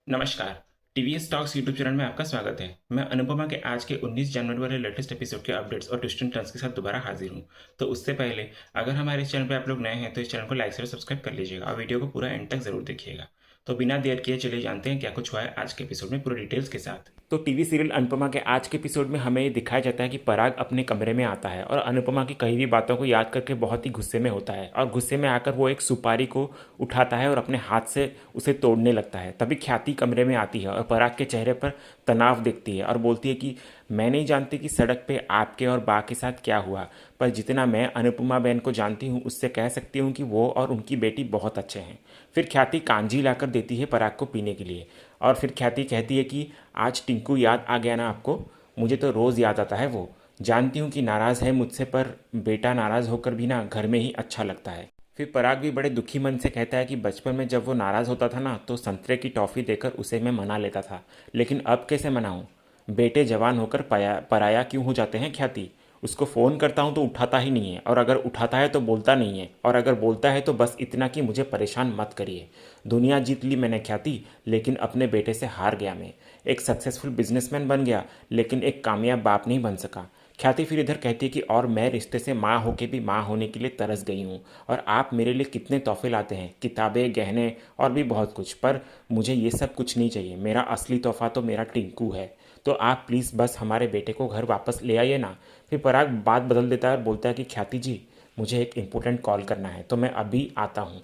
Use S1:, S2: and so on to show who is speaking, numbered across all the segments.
S1: नमस्कार। TVS talks YouTube channel में आपका स्वागत है। मैं अनुपमा के आज के 19 जनवरी वाले लेटेस्ट एपिसोड के अपडेट्स और ट्विस्ट एंड टर्न्स के साथ दोबारा हाजिर हूँ। तो उससे पहले अगर हमारे इस चैनल पर आप लोग नए हैं तो इस चैनल को लाइक और सब्सक्राइब कर लीजिएगा और वीडियो को पूरा एंड तक जरूर देखिएगा। तो बिना देर किए चलिए जानते हैं क्या कुछ हुआ है आज के एपिसोड में पूरे डिटेल्स के साथ। तो टीवी सीरियल अनुपमा के आज के एपिसोड में हमें ये दिखाया जाता है कि पराग अपने कमरे में आता है और अनुपमा की कही हुई बातों को याद करके बहुत ही गुस्से में होता है और गुस्से में आकर वो एक सुपारी को उठाता है और अपने हाथ से उसे तोड़ने लगता है। तभी ख्याति कमरे में आती है और पराग के चेहरे पर तनाव दिखती है और बोलती है कि मैं नहीं जानती कि सड़क पे आपके और बा के साथ क्या हुआ, पर जितना मैं अनुपमा बहन को जानती हूँ उससे कह सकती हूँ कि वो और उनकी बेटी बहुत अच्छे हैं। फिर ख्याति कांजी लाकर देती है पराग को पीने के लिए और फिर ख्याति कहती है कि आज टिंकू याद आ गया ना आपको, मुझे तो रोज़ याद आता है वो। जानती हूँ कि नाराज़ है मुझसे, पर बेटा नाराज़ होकर भी ना घर में ही अच्छा लगता है। फिर पराग भी बड़े दुखी मन से कहता है कि बचपन में जब वो नाराज़ होता था ना तो संतरे की टॉफ़ी देकर उसे मैं मना लेता था, लेकिन अब कैसे मनाऊं? बेटे जवान होकर पराया क्यों हो जाते हैं ख्याति। उसको फ़ोन करता हूँ तो उठाता ही नहीं है और अगर उठाता है तो बोलता नहीं है और अगर बोलता है तो बस इतना कि मुझे परेशान मत करिए। दुनिया जीत ली मैंने ख्याति, लेकिन अपने बेटे से हार गया मैं। एक सक्सेसफुल बिजनेसमैन बन गया लेकिन एक कामयाब बाप नहीं बन सका। ख्याति फिर इधर कहती है कि और मैं रिश्ते से माँ होके भी माँ होने के लिए तरस गई हूँ और आप मेरे लिए कितने तोहफे लाते हैं, किताबें, गहने और भी बहुत कुछ, पर मुझे ये सब कुछ नहीं चाहिए। मेरा असली तोहफा तो मेरा टिंकू है। तो आप प्लीज़ बस हमारे बेटे को घर वापस ले आइए ना। फिर पराग बात बदल देता है और बोलता है कि ख्याति जी, मुझे एक इम्पोर्टेंट कॉल करना है तो मैं अभी आता हूँ।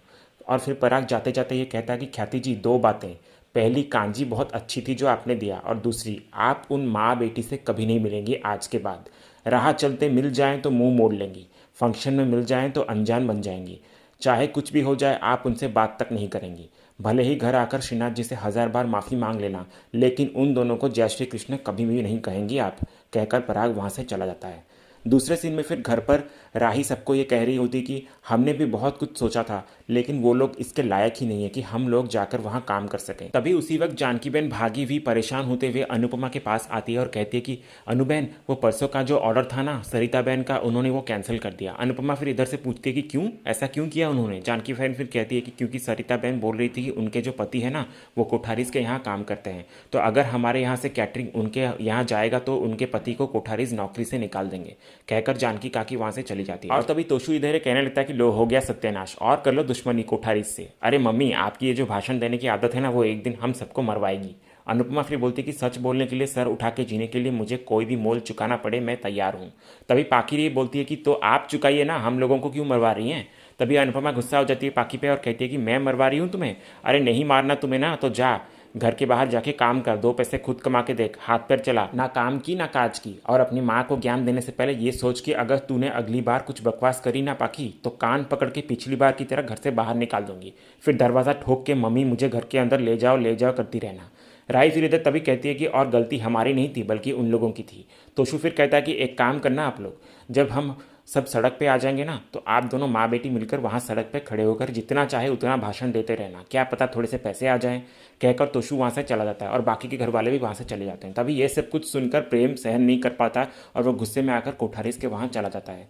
S1: और फिर पराग जाते जाते ये कहता है कि ख्याति जी, दो बातें। पहली, कांजी बहुत अच्छी थी जो आपने दिया, और दूसरी, आप उन माँ बेटी से कभी नहीं मिलेंगी आज के बाद। राह चलते मिल जाएं तो मुंह मोड़ लेंगी, फंक्शन में मिल जाएं तो अनजान बन जाएंगी। चाहे कुछ भी हो जाए आप उनसे बात तक नहीं करेंगी। भले ही घर आकर श्रीनाथ जी से 1000 बार माफ़ी मांग लेना, लेकिन उन दोनों को जय श्री कृष्ण कभी भी नहीं कहेंगी आप। कहकर पराग वहाँ से चला जाता है। दूसरे सीन में फिर घर पर राही सबको ये कह रही होती कि हमने भी बहुत कुछ सोचा था लेकिन वो लोग इसके लायक ही नहीं है कि हम लोग जाकर वहाँ काम कर सकें। तभी उसी वक्त जानकी बहन भागी हुई परेशान होते हुए अनुपमा के पास आती है और कहती है कि अनुबहन, वो परसों का जो ऑर्डर था ना सरिता बहन का, उन्होंने वो कैंसिल कर दिया। अनुपमा फिर इधर से पूछती है कि क्यों, ऐसा क्यों किया उन्होंने। जानकी बहन फिर कहती है कि क्योंकि सरिता बहन बोल रही थी कि उनके जो पति है ना वो कोठारीज के यहाँ काम करते हैं, तो अगर हमारे यहाँ से कैटरिंग उनके यहाँ जाएगा तो उनके पति को कोठारीज नौकरी से निकाल देंगे। कहकर जानकी काकी वहां से चली जाती है और तभी तोशु इधर कहने लगता है कि लो हो गया सत्यानाश, और कर लो दुश्मनी कोठारीज से। अरे मम्मी, आपकी ये जो भाषण देने की आदत है ना वो एक दिन हम सबको मरवाएगी। अनुपमा फिर बोलती कि सच बोलने के लिए, सर उठा के जीने के लिए मुझे कोई भी मोल चुकाना पड़े मैं तैयार हूँ। तभी पाखी ये बोलती है कि तो आप चुकाइए ना, हम लोगों को क्यों मरवा रही हैं। तभी अनुपमा गुस्सा हो जाती है पाखी पे और कहती है कि मैं मरवा रही हूँ तुम्हें? अरे नहीं मारना तुम्हें ना तो जा घर के बाहर जाके काम कर, दो पैसे खुद कमा के देख, हाथ पैर चला, ना काम की ना काज की। और अपनी माँ को ज्ञान देने से पहले ये सोच कि अगर तूने अगली बार कुछ बकवास करी ना पाखी तो कान पकड़ के पिछली बार की तरह घर से बाहर निकाल दूंगी। फिर दरवाज़ा ठोक के मम्मी मुझे घर के अंदर ले जाओ करती रहना। राई फिर इधर तभी कहती है कि और गलती हमारी नहीं थी बल्कि उन लोगों की थी। तोशु फिर कहता है कि एक काम करना आप लोग, जब हम सब सड़क पे आ जाएंगे ना तो आप दोनों माँ बेटी मिलकर वहाँ सड़क पे खड़े होकर जितना चाहे उतना भाषण देते रहना, क्या पता थोड़े से पैसे आ जाएं। कहकर तोशु वहाँ से चला जाता है और बाकी के घर वाले भी वहाँ से चले जाते हैं। तभी ये सब कुछ सुनकर प्रेम सहन नहीं कर पाता और वो गुस्से में आकर कोठारीज के वहाँ चला जाता है।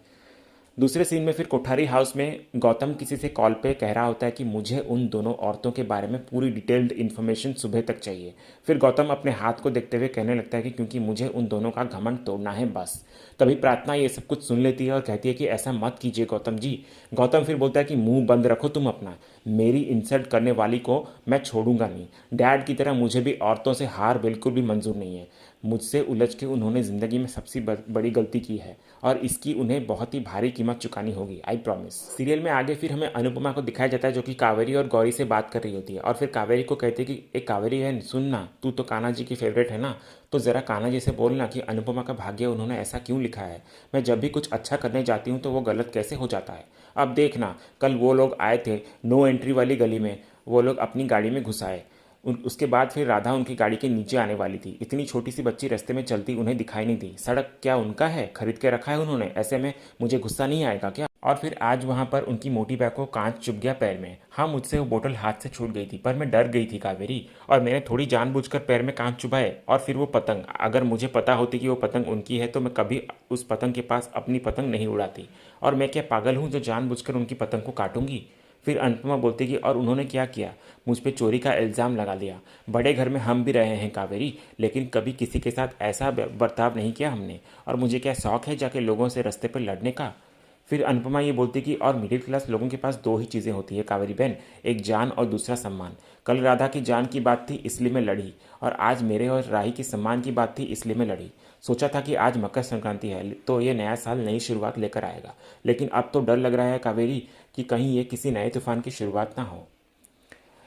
S1: दूसरे सीन में फिर कोठारी हाउस में गौतम किसी से कॉल पे कह रहा होता है कि मुझे उन दोनों औरतों के बारे में पूरी डिटेल्ड इन्फॉर्मेशन सुबह तक चाहिए। फिर गौतम अपने हाथ को देखते हुए कहने लगता है कि क्योंकि मुझे उन दोनों का घमंड तोड़ना है बस। तभी प्रार्थना ये सब कुछ सुन लेती है और कहती है कि ऐसा मत कीजिए गौतम जी। गौतम फिर बोलता है कि मुंह बंद रखो तुम अपना, मेरी इंसल्ट करने वाली को मैं छोड़ूंगा नहीं। डैड की तरह मुझे भी औरतों से हार बिल्कुल भी मंजूर नहीं है। मुझसे उलझ के उन्होंने ज़िंदगी में सबसे बड़ी गलती की है और इसकी उन्हें बहुत ही भारी कीमत चुकानी होगी, आई प्रॉमिस। सीरियल में आगे फिर हमें अनुपमा को दिखाया जाता है जो कि कावेरी और गौरी से बात कर रही होती है और फिर कावेरी को कहती है कि एक कावेरी है, सुन ना, तू तो कान्हा जी की फेवरेट है ना, तो ज़रा कान्हा जी से बोलना कि अनुपमा का भाग्य उन्होंने ऐसा क्यों लिखा है। मैं जब भी कुछ अच्छा करने जाती हूँ तो वो गलत कैसे हो जाता है। अब देखना, कल वो लोग आए थे नो एंट्री वाली गली में, वो लोग अपनी गाड़ी में घुस आए, उसके बाद फिर राधा उनकी गाड़ी के नीचे आने वाली थी। इतनी छोटी सी बच्ची रास्ते में चलती उन्हें दिखाई नहीं दी। सड़क क्या उनका है, खरीद के रखा है उन्होंने, ऐसे में मुझे गुस्सा नहीं आएगा क्या। और फिर आज वहाँ पर उनकी मोटी बैग को कांच चुभ गया पैर में। हाँ, मुझसे वो बोतल हाथ से छूट गई थी पर मैं डर गई थी कावेरी, और मैंने थोड़ी जानबूझकर पैर में कांच चुभाए। और फिर वो पतंग, अगर मुझे पता होती कि वो पतंग उनकी है तो मैं कभी उस पतंग के पास अपनी पतंग नहीं उड़ाती। और मैं क्या पागल हूँ जो जानबूझकर उनकी पतंग को काटूंगी। फिर अनुपमा बोलती कि और उन्होंने क्या किया, मुझ पे चोरी का इल्ज़ाम लगा दिया। बड़े घर में हम भी रहे हैं कावेरी, लेकिन कभी किसी के साथ ऐसा बर्ताव नहीं किया हमने। और मुझे क्या शौक़ है जाके लोगों से रास्ते पर लड़ने का। फिर अनुपमा ये बोलती कि और मिडिल क्लास लोगों के पास दो ही चीज़ें होती है कावेरी बहन, एक जान और दूसरा सम्मान। कल राधा की जान की बात थी इसलिए मैं लड़ी, और आज मेरे और राही की सम्मान की बात थी इसलिए मैं लड़ी। सोचा था कि आज मकर संक्रांति है तो ये नया साल नई शुरुआत लेकर आएगा, लेकिन अब तो डर लग रहा है कावेरी कि कहीं ये किसी नए तूफान की शुरुआत ना हो।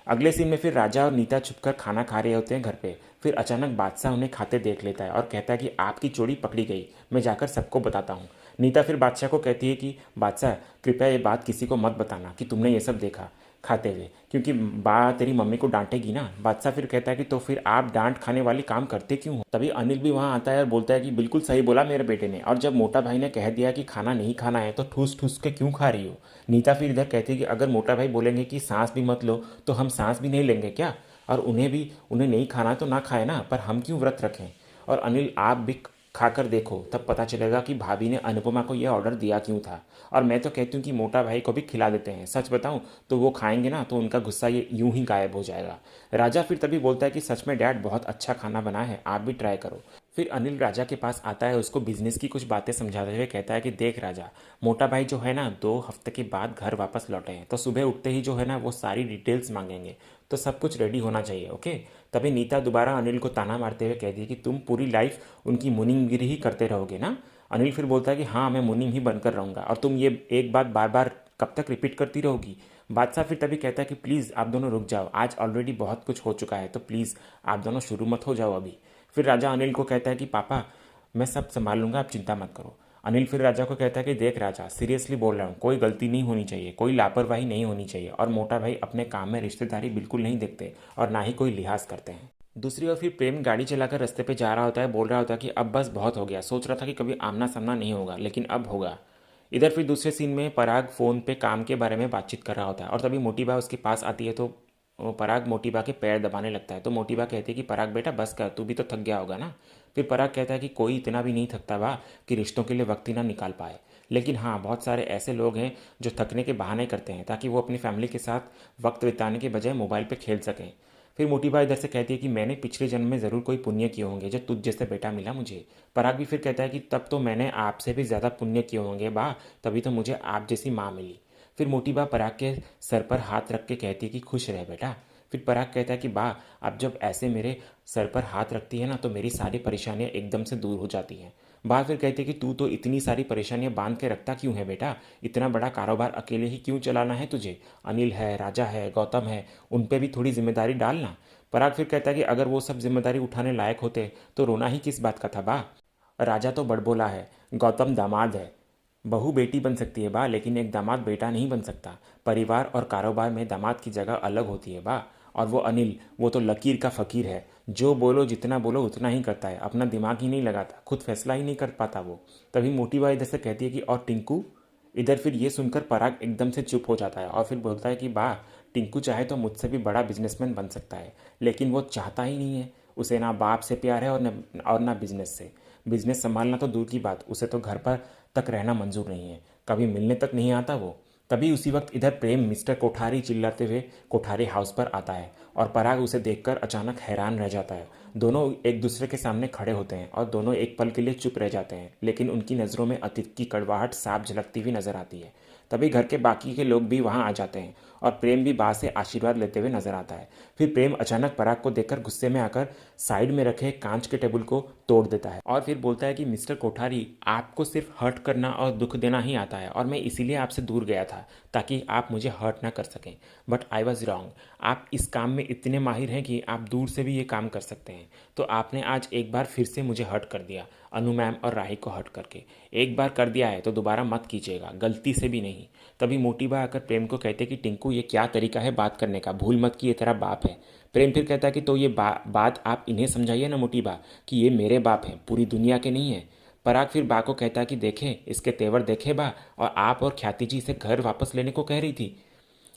S1: अगले सीन में फिर राजा और नीता छुपकर खाना खा रहे होते हैं घर पे। फिर अचानक बादशाह उन्हें खाते देख लेता है और कहता है कि आपकी चोरी पकड़ी गई, मैं जाकर सबको बताता हूँ। नीता फिर बादशाह को कहती है कि बादशाह कृपया ये बात किसी को मत बताना कि तुमने ये सब देखा खाते हुए, क्योंकि बा तेरी मम्मी को डांटेगी ना। बादशाह फिर कहता है कि तो फिर आप डांट खाने वाली काम करते क्यों हो। तभी अनिल भी वहाँ आता है और बोलता है कि बिल्कुल सही बोला मेरे बेटे ने, और जब मोटा भाई ने कह दिया कि खाना नहीं खाना है तो ठूस ठूस के क्यों खा रही हो। नीता फिर इधर कहती है कि अगर मोटा भाई बोलेंगे कि सांस भी मत लो तो हम सांस भी नहीं लेंगे क्या, और उन्हें नहीं खाना तो ना खाए ना, पर हम क्यों व्रत रखें। और अनिल आप भी खाकर देखो तब पता चलेगा कि भाभी ने अनुपमा को यह ऑर्डर दिया क्यों था। और मैं तो कहती हूँ कि मोटा भाई को भी खिला देते हैं, सच बताऊँ तो वो खाएंगे ना तो उनका गुस्सा ये यूं ही गायब हो जाएगा। राजा फिर तभी बोलता है कि सच में डैड बहुत अच्छा खाना बना है, आप भी ट्राई करो। फिर अनिल राजा के पास आता है, उसको बिजनेस की कुछ बातें समझाते हुए कहता है कि देख राजा, मोटा भाई जो है ना 2 हफ्ते के बाद घर वापस लौटे हैं तो सुबह उठते ही जो है ना वो सारी डिटेल्स मांगेंगे, तो सब कुछ रेडी होना चाहिए, ओके। तभी नीता दोबारा अनिल को ताना मारते हुए कहती है कि तुम पूरी लाइफ उनकी मुनीमगिरी ही करते रहोगे ना। अनिल फिर बोलता है कि हाँ मैं मुनीम ही बनकर रहूँगा, और तुम ये एक बात बार बार कब तक रिपीट करती रहोगी। बादशाह फिर तभी कहता है कि प्लीज़ आप दोनों रुक जाओ, आज ऑलरेडी बहुत कुछ हो चुका है, तो प्लीज़ आप दोनों शुरू मत हो जाओ अभी। फिर राजा अनिल को कहता है कि पापा मैं सब संभाल लूँगा, आप चिंता मत करो। अनिल फिर राजा को कहता है कि देख राजा, सीरियसली बोल रहा हूँ, कोई गलती नहीं होनी चाहिए, कोई लापरवाही नहीं होनी चाहिए, और मोटा भाई अपने काम में रिश्तेदारी बिल्कुल नहीं देखते और ना ही कोई लिहाज करते हैं। दूसरी ओर फिर प्रेम गाड़ी चलाकर रास्ते पे जा रहा होता है, बोल रहा होता है कि अब बस बहुत हो गया, सोच रहा था कि कभी आमना सामना नहीं होगा लेकिन अब होगा। इधर फिर दूसरे सीन में पराग फ़ोन पे काम के बारे में बातचीत कर रहा होता है, और तभी मोटीबा उसके पास आती है तो वो पराग मोटीबा के पैर दबाने लगता है। तो मोटीबा कहती है कि पराग बेटा बस कर, तू भी तो थक गया होगा ना। फिर पराग कहता है कि कोई इतना भी नहीं थकता बा कि रिश्तों के लिए वक्त ही ना निकाल पाए, लेकिन हाँ बहुत सारे ऐसे लोग हैं जो थकने के बहाने करते हैं ताकि वो अपनी फैमिली के साथ वक्त बिताने के बजाय मोबाइल पर खेल सकें। फिर मोटीबा इधर से कहती है कि मैंने पिछले जन्म में ज़रूर कोई पुण्य किए होंगे जो तुझ जैसे बेटा मिला मुझे। पराग भी फिर कहता है कि तब तो मैंने आपसे भी ज़्यादा पुण्य किए होंगे बा, तभी तो मुझे आप जैसी माँ मिली। फिर मोटीबा पराग के सर पर हाथ रख के कहती है कि खुश रहे बेटा। फिर पराग कहता है कि बा अब जब ऐसे मेरे सर पर हाथ रखती है ना तो मेरी सारी परेशानियाँ एकदम से दूर हो जाती हैं। बा फिर कहती है कि तू तो इतनी सारी परेशानियाँ बांध के रखता क्यों है बेटा, इतना बड़ा कारोबार अकेले ही क्यों चलाना है तुझे, अनिल है, राजा है, गौतम है, उन पे भी थोड़ी जिम्मेदारी डालना। पराग फिर कहता है कि अगर वो सब जिम्मेदारी उठाने लायक होते तो रोना ही किस बात का था बा। राजा तो बड़बोला है, गौतम दामाद है, बहू बेटी बन सकती है बा लेकिन एक दामाद बेटा नहीं बन सकता। परिवार और कारोबार में दामाद की जगह अलग होती है बा। और वो अनिल, वो तो लकीर का फ़कीर है, जो बोलो जितना बोलो उतना ही करता है, अपना दिमाग ही नहीं लगाता, खुद फैसला ही नहीं कर पाता वो। तभी मोटी बा इधर से कहती है कि और टिंकू। इधर फिर ये सुनकर पराग एकदम से चुप हो जाता है और फिर बोलता है कि बा टिंकू चाहे तो मुझसे भी बड़ा बिजनेसमैन बन सकता है, लेकिन वो चाहता ही नहीं है। उसे ना बाप से प्यार है और ना बिजनेस से। बिजनेस संभालना तो दूर की बात, उसे तो घर पर तक रहना मंजूर नहीं है, कभी मिलने तक नहीं आता वो। तभी उसी वक्त इधर प्रेम मिस्टर कोठारी चिल्लाते हुए कोठारी हाउस पर आता है, और पराग उसे देखकर अचानक हैरान रह जाता है। दोनों एक दूसरे के सामने खड़े होते हैं और दोनों एक पल के लिए चुप रह जाते हैं, लेकिन उनकी नज़रों में अतीत की कड़वाहट साफ झलकती हुई नजर आती है। तभी घर के बाकी के लोग भी वहां आ जाते हैं और प्रेम भी बा से आशीर्वाद लेते हुए नजर आता है। फिर प्रेम अचानक पराग को देखकर गुस्से में आकर साइड में रखे कांच के टेबल को तोड़ देता है और फिर बोलता है कि मिस्टर कोठारी, आपको सिर्फ हर्ट करना और दुख देना ही आता है, और मैं इसीलिए आपसे दूर गया था ताकि आप मुझे हर्ट ना कर सकें, बट आई वॉज रॉन्ग। आप इस काम में इतने माहिर हैं कि आप दूर से भी ये काम कर सकते हैं, तो आपने आज एक बार फिर से मुझे हर्ट कर दिया, अनु मैम और राही को हर्ट करके। एक बार कर दिया है तो दोबारा मत कीजिएगा, गलती से भी नहीं। तभी मोटीबा आकर प्रेम को कहते कि टिंकू ये क्या तरीका है बात करने का, भूल मत कि ये तेरा बाप है। प्रेम फिर कहता है कि तो ये बात आप इन्हें समझाइए ना मोटीबा कि ये मेरे बाप हैं, पूरी दुनिया के नहीं है। पराग फिर बा को कहता है कि देखें इसके तेवर देखे बा, और आप और ख्याति जी इसे घर वापस लेने को कह रही थी।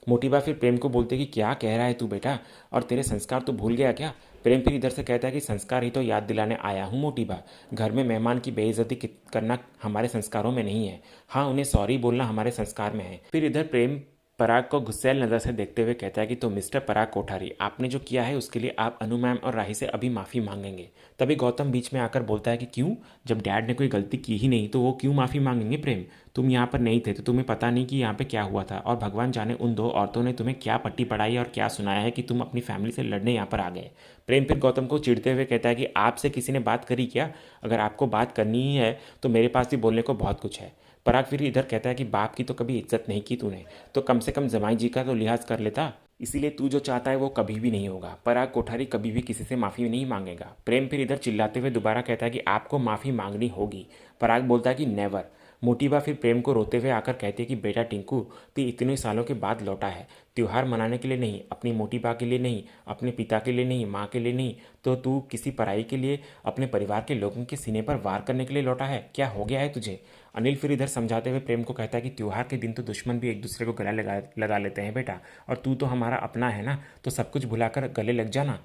S1: मोटीबा फिर प्रेम को बोलते कि क्या कह रहा है तू बेटा, और तेरे संस्कार तो भूल गया क्या। प्रेम फिर इधर से कहता है कि संस्कार ही तो याद दिलाने आया हूँ मोटीबा, घर में मेहमान की बेइज्जती करना हमारे संस्कारों में नहीं है। हाँ, उन्हें सॉरी बोलना हमारे संस्कार में है। फिर इधर प्रेम पराग को गुस्सैल नज़र से देखते हुए कहता है कि तो मिस्टर पराग कोठारी, आपने जो किया है उसके लिए आप अनु मैम और राही से अभी माफ़ी मांगेंगे। तभी गौतम बीच में आकर बोलता है कि क्यों, जब डैड ने कोई गलती की ही नहीं तो वो क्यों माफ़ी मांगेंगे प्रेम। तुम यहाँ पर नहीं थे तो तुम्हें पता नहीं कि यहाँ पे क्या हुआ था, और भगवान जाने उन दो औरतों ने तुम्हें क्या पट्टी पढ़ाई और क्या सुनाया है कि तुम अपनी फैमिली से लड़ने यहाँ पर आ गए। प्रेम फिर गौतम को चिढ़ते हुए कहता है कि आपसे किसी ने बात करी क्या? अगर आपको बात करनी ही है तो मेरे पास भी बोलने को बहुत कुछ है। पराग फिर इधर कहता है कि बाप की तो कभी इज्जत नहीं की तूने, तो कम से कम जमाई जी का तो लिहाज कर लेता। इसीलिए तू जो चाहता है वो कभी भी नहीं होगा। पराग कोठारी कभी भी किसी से माफ़ी नहीं मांगेगा। प्रेम फिर इधर चिल्लाते हुए दोबारा कहता है कि आपको माफ़ी मांगनी होगी। पराग बोलता है कि नेवर। मोटिवा फिर प्रेम को रोते हुए आकर कहती है कि बेटा टिंकू, तू इतने सालों के बाद लौटा है, त्यौहार मनाने के लिए नहीं, अपनी मोटी बा के लिए नहीं, अपने पिता के लिए नहीं, माँ के लिए नहीं, तो तू किसी पराई के लिए, अपने परिवार के लोगों के सीने पर वार करने के लिए लौटा है। क्या हो गया है तुझे? अनिल फिर इधर समझाते हुए प्रेम को कहता है कि त्यौहार के दिन तो दुश्मन भी एक दूसरे को गला लगा लेते हैं बेटा, और तू तो हमारा अपना है ना, तो सब कुछ भुलाकर गले लग जाना।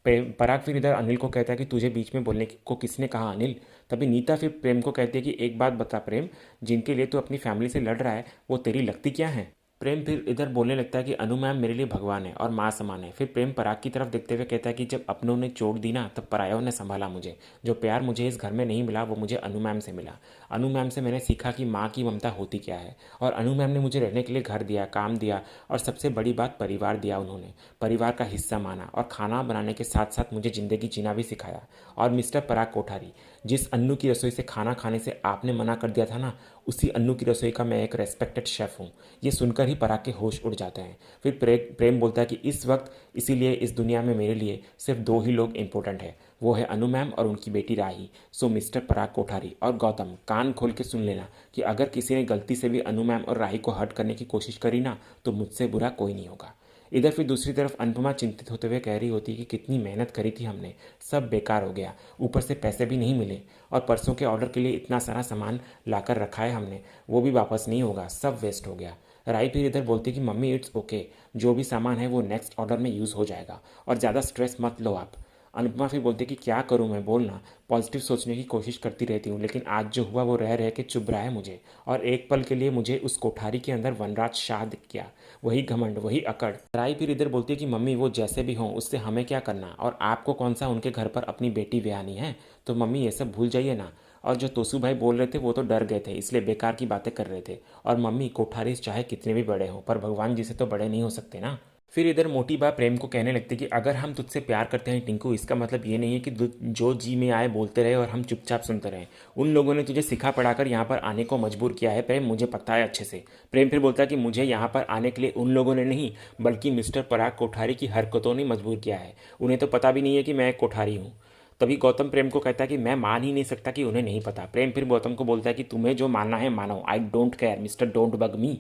S1: पराग फिर इधर अनिल को कहता है कि तुझे बीच में बोलने को किसने कहा अनिल? तभी नीता फिर प्रेम को कहती है कि एक बात बता प्रेम, जिनके लिए तू अपनी फैमिली से लड़ रहा है वो तेरी लगती क्या है? प्रेम फिर इधर बोलने लगता है कि अनु मैम मेरे लिए भगवान है और माँ समान है। फिर प्रेम पराग की तरफ देखते हुए कहता है कि जब अपनों ने चोट दी ना तब परायों ने संभाला मुझे। जो प्यार मुझे इस घर में नहीं मिला वो मुझे अनु मैम से मिला। अनु मैम से मैंने सीखा कि माँ की ममता होती क्या है, और अनु मैम ने मुझे रहने के लिए घर दिया, काम दिया, और सबसे बड़ी बात परिवार दिया। उन्होंने परिवार का हिस्सा माना और खाना बनाने के साथ साथ मुझे ज़िंदगी जीना भी सिखाया। और मिस्टर पराग कोठारी, जिस अन्नू की रसोई से खाना खाने से आपने मना कर दिया था ना, उसी अन्नू की रसोई का मैं एक रेस्पेक्टेड शेफ़ हूँ। ये सुनकर ही पराग के होश उड़ जाते हैं। फिर प्रेम बोलता है कि इस वक्त इसीलिए इस दुनिया में मेरे लिए सिर्फ दो ही लोग इंपॉर्टेंट है, वो है अनु मैम और उनकी बेटी राही। सो मिस्टर पराग कोठारी और गौतम, कान खोल के सुन लेना कि अगर किसी ने गलती से भी अनु मैम और राही को हर्ट करने की कोशिश करी ना तो मुझसे बुरा कोई नहीं होगा। इधर फिर दूसरी तरफ अनुपमा चिंतित होते हुए कह रही होती है कि कितनी मेहनत करी थी हमने, सब बेकार हो गया, ऊपर से पैसे भी नहीं मिले, और परसों के ऑर्डर के लिए इतना सारा सामान लाकर रखा है हमने, वो भी वापस नहीं होगा, सब वेस्ट हो गया। राई फिर इधर बोलती कि मम्मी इट्स ओके, जो भी सामान है वो नेक्स्ट ऑर्डर में यूज़ हो जाएगा, और ज़्यादा स्ट्रेस मत लो आप। अनुपमा फिर बोलती कि क्या करूं मैं, बोलना। पॉजिटिव सोचने की कोशिश करती रहती हूँ, लेकिन आज जो हुआ वो रह रह के चुभ रहा है मुझे, और एक पल के लिए मुझे उस कोठारी के अंदर वनराज शाह दिख गया। वही घमंड, वही अकड़। राई फिर इधर बोलती है कि मम्मी वो जैसे भी हों उससे हमें क्या करना, और आपको कौन सा उनके घर पर अपनी बेटी ब्याहनी है, तो मम्मी ये सब भूल जाइए ना। और जो तोसू भाई बोल रहे थे वो तो डर गए थे, इसलिए बेकार की बातें कर रहे थे। और मम्मी कोठारी चाहे कितने भी बड़े हों पर भगवान जी से तो बड़े नहीं हो सकते ना। फिर इधर मोटी बा प्रेम को कहने लगती कि अगर हम तुझसे प्यार करते हैं टिंकू, इसका मतलब ये नहीं है कि जो जी में आए बोलते रहे और हम चुपचाप सुनते रहे। उन लोगों ने तुझे सिखा पढ़ाकर यहाँ पर आने को मजबूर किया है प्रेम, मुझे पता है अच्छे से। प्रेम फिर बोलता है कि मुझे यहाँ पर आने के लिए उन लोगों ने नहीं, बल्कि मिस्टर पराग कोठारी की हरकतों ने मजबूर किया है। उन्हें तो पता भी नहीं है कि मैं एक कोठारी हूँ। तभी गौतम प्रेम को कहता है कि मैं मान ही नहीं सकता कि उन्हें नहीं पता। प्रेम फिर गौतम को बोलता है कि तुम्हें जो मानना है मानो, I don't care mister, don't bug me.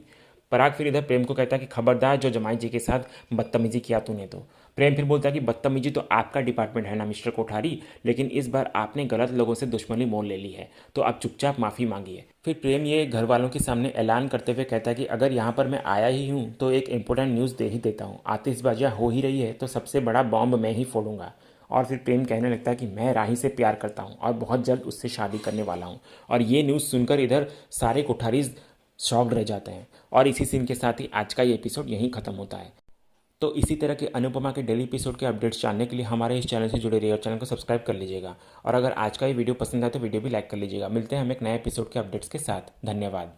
S1: Parag फिर इधर प्रेम को कहता है कि खबरदार जो जमाई जी के साथ बदतमीजी किया तूने तो। प्रेम फिर बोलता है कि बदतमीजी तो आपका डिपार्टमेंट है ना मिस्टर कोठारी, लेकिन इस बार आपने गलत लोगों से दुश्मनी मोल ले ली है, तो आप चुपचाप माफ़ी मांगिए। फिर प्रेम ये घर वालों के सामने ऐलान करते हुए कहता है कि अगर यहाँ पर मैं आया ही हूँ तो एक इंपॉर्टेंट न्यूज़ दे ही देता हूँ, आतिशबाजियाँ हो ही रही है तो सबसे बड़ा बॉम्ब मैं ही फोड़ूंगा। और फिर प्रेम कहने लगता है कि मैं राही से प्यार करता हूँ और बहुत जल्द उससे शादी करने वाला हूँ। और ये न्यूज़ सुनकर इधर सारे कोठारीज शॉक्ड रह जाते हैं। और इसी सीन के साथ ही आज का ये एपिसोड यहीं ख़त्म होता है। तो इसी तरह के अनुपमा के डेली एपिसोड के अपडेट्स जानने के लिए हमारे इस चैनल से जुड़े रहिए और चैनल को सब्सक्राइब कर लीजिएगा। और अगर आज का ये वीडियो पसंद आए तो वीडियो भी लाइक कर लीजिएगा। मिलते हैं हम एक नए एपिसोड के अपडेट्स के साथ। धन्यवाद।